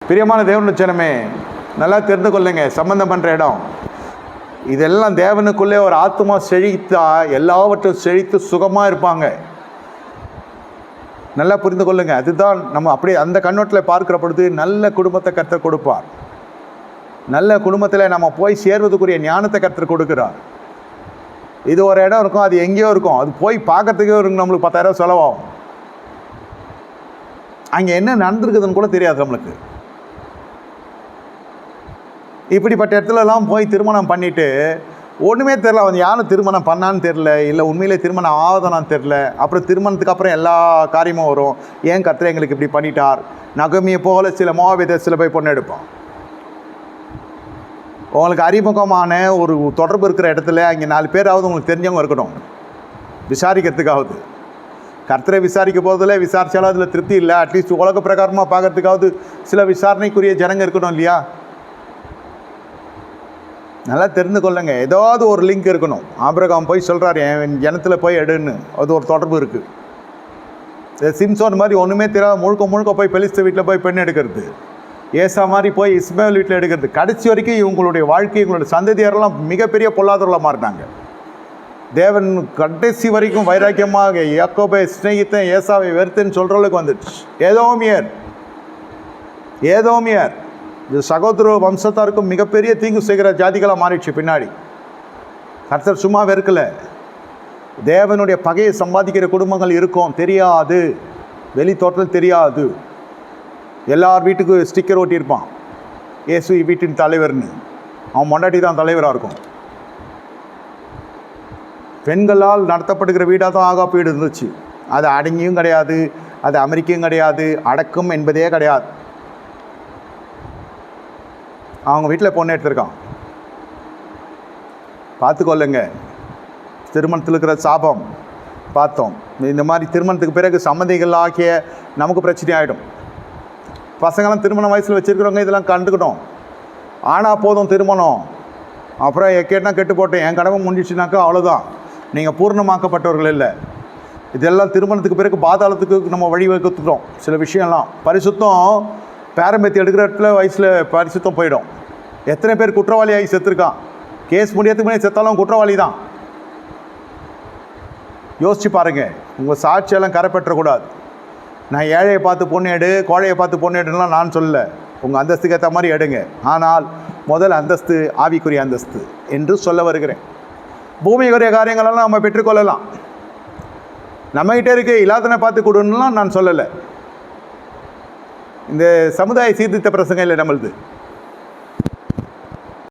பிரியமான தேவனுடைய ஜனமே, நல்லா தெரிந்து கொள்ளுங்க. சம்பந்தம் பண்ணுற இடம் இதெல்லாம் தேவனுக்குள்ளே ஒரு ஆத்மா செழித்தா எல்லாவற்றும் செழித்து சுகமாக இருப்பாங்க. நல்லா புரிந்து கொள்ளுங்க. அதுதான் நம்ம அப்படியே அந்த கண்ணோட்டில் பார்க்கிற பொழுது நல்ல குடும்பத்தை கர்த்தர் கொடுப்பார். நல்ல குடும்பத்தில் நம்ம போய் சேர்வதுக்குரிய ஞானத்தை கர்த்தர் கொடுக்குறார். இது ஒரு இடம் இருக்கும், அது எங்கேயோ இருக்கும், அது போய் பார்க்கறதுக்கே இருக்கும், நம்மளுக்கு 10,000 செலவாகும். அங்கே என்ன நடந்திருக்குதுன்னு கூட தெரியாது நம்மளுக்கு. இப்படிப்பட்ட இடத்துலலாம் போய் திருமணம் பண்ணிவிட்டு ஒன்றுமே தெரில, அவன் யாரும் திருமணம் பண்ணான்னு தெரில, இல்லை உண்மையிலே திருமணம் ஆகுதானான்னு தெரில. அப்புறம் திருமணத்துக்கு அப்புறம் எல்லா காரியமும் வரும். ஏன் கர்த்தர் எங்களுக்கு இப்படி பண்ணிட்டார்? நகமியை போல சில மோவாபியர் சில போய் பொண்ணு எடுப்போம். உங்களுக்கு அறிமுகமான ஒரு தொடர்பு இருக்கிற இடத்துல அங்கே 4 பேராவது உங்களுக்கு தெரிஞ்சவங்க இருக்கணும், விசாரிக்கிறதுக்காவது. கர்த்தரை விசாரிக்க போதில் விசாரித்தாலும் அதில் திருப்தி இல்லை. அட்லீஸ்ட் உலக பிரகாரமாக பார்க்கறதுக்காவது சில விசாரணைக்குரிய ஜனங்க இருக்கணும் இல்லையா? நல்லா தெரிந்து கொள்ளுங்க. ஏதாவது ஒரு லிங்க் இருக்கணும். ஆபிரகாம் போய் சொல்கிறார், என் ஜனத்தில் போய் எடுன்னு. அது ஒரு தொடர்பு இருக்குது. சிம்சோன் மாதிரி ஒன்றுமே தெரியாத முழுக்க போய் பெலிஸ்த வீட்டில் போய் பெண் எடுக்கிறது. ஏசா மாதிரி போய் இஸ்மாயில் வீட்டில் எடுக்கிறது. கடைசி வரைக்கும் இவங்களுடைய வாழ்க்கை, இவங்களுடைய சந்ததியாரெல்லாம் மிகப்பெரிய பொல்லாதவர்களாக மாறிட்டாங்க. தேவன் கடைசி வரைக்கும் வைராக்கியமாக யாக்கோபை சிநேகித்தன் ஏசாவை வெறுத்துன்னு சொல்கிற அளவுக்கு வந்துடுச்சு. ஏதோமியர் இது சகோதர வம்சத்தாருக்கும் மிகப்பெரிய தீங்கு செய்கிற ஜாதிகளாக மாறிடுச்சு. பின்னாடி கர்த்தர் சும்மா வெறுக்கலை. தேவனுடைய பகையை சம்பாதிக்கிற குடும்பங்கள் இருக்கும், தெரியாது, வெளி தோற்றத்தில் தெரியாது. எல்லார் வீட்டுக்கு ஸ்டிக்கர் ஓட்டியிருப்பான், இயேசு வீட்டின் தலைவர்னு. அவன் மொண்டாட்டி தான் தலைவராக இருக்கும். பெண்களால் நடத்தப்படுகிற வீடாக தான் ஆகாப்பு வீடு இருந்துச்சு. அது அடங்கியும் கிடையாது, அது அமெரிக்கையும் கிடையாது, அடக்கம் என்பதே கிடையாது. அவங்க வீட்டில் பொண்ணு எடுத்திருக்கான். பார்த்துக்கொள்ளுங்க. திருமணத்தில் இருக்கிற சாபம் பார்த்தோம். இந்த மாதிரி திருமணத்துக்கு பிறகு சம்மதிகள் ஆகிய நமக்கு பிரச்சனை ஆகிடும். பசங்களாம் திருமண வயசில் வச்சுருக்கிறவங்க இதெல்லாம் கண்டுக்கிட்டோம். ஆனால் போதும் திருமணம், அப்புறம் கேட்டால் கெட்டு போட்டேன், என் கடமை முடிஞ்சிச்சுனாக்கா அவ்வளோதான், நீங்கள் பூர்ணமாக்கப்பட்டவர்கள் இல்லை. இதெல்லாம் திருமணத்துக்கு பிறகு பாதாளத்துக்கு நம்ம வழி வகுத்துட்டோம். சில விஷயம்லாம் பரிசுத்தம் பேரம்பேத்தி எடுக்கிற இடத்துல வயசில் பரிசுத்தம் போயிடும். எத்தனை பேர் குற்றவாளியாகி செத்துருக்கான்? கேஸ் முடியறதுக்கு முன்னாடி செத்தாலும் குற்றவாளி தான். யோசிச்சு பாருங்கள். உங்கள் சாட்சியெல்லாம் கரை பெற்றக்கூடாது. நான் ஏழையை பார்த்து பொண்ணு எடு, கோழையை பார்த்து பொண்ணு எடுலாம் நான் சொல்லலை. உங்கள் அந்தஸ்துக்கு ஏற்ற மாதிரி எடுங்க. ஆனால் முதல் அந்தஸ்து ஆவிக்குரிய அந்தஸ்து என்று சொல்ல வருகிறேன். பூமிக்குரிய காரியங்களெல்லாம் நம்ம பெற்றுக்கொள்ளலாம். நம்மகிட்ட இருக்க இல்லாதனை பார்த்து கொடுன்னுலாம் நான் சொல்லலை. இந்த சமுதாய சீர்திருத்த பிரசங்கம் இல்லை நம்மளுது.